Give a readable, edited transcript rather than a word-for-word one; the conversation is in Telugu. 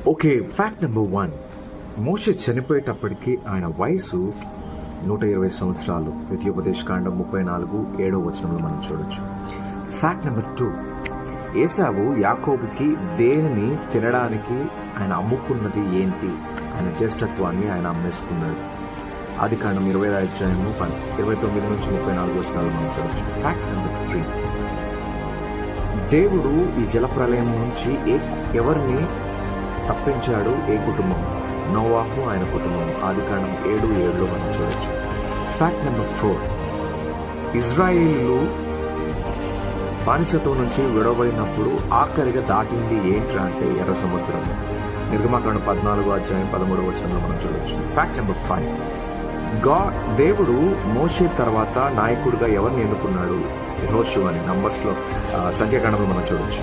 Okay, fact number 1. మోషే చనిపోయేటప్పటికి ఆయన వయసు 120 సంవత్సరాలు. ద్వితీయోపదేశకాండం 34:7 మనం చూడొచ్చు. Fact number 2. ఏసావు యాకోబుకి దేనిని తినడానికి ఆయన అమ్ముకున్నది ఏంటి? ఆయన జ్యేష్ఠత్వాన్ని ఆయన అమ్మేసుకున్నాడు. ఆదికాండం 29-34 మనం చూడొచ్చు. Fact number 3. దేవుడు ఈ జలప్రలయం నుంచి ఎవరిని తప్పించాడు? ఏ కుటుంబం? నోవాహు, ఆయన కుటుంబం. ఆదికాండం 7:7 మనం చూడొచ్చు. Fact number 4. ఇజ్రాయేలు బానిసత్వం నుంచి విడవబడినప్పుడు ఆఖరిగా దాటింది ఏంట్రా అంటే ఎర్ర సముద్రం. నిర్గమాకాండం 14:13 మనం చూడొచ్చు. Fact number 5. దేవుడు మోషే తర్వాత నాయకుడిగా ఎవరిని ఎన్నుకున్నాడు? యెహోషువని. నంబర్స్లో సంఖ్యాకాండంలో మనం చూడొచ్చు.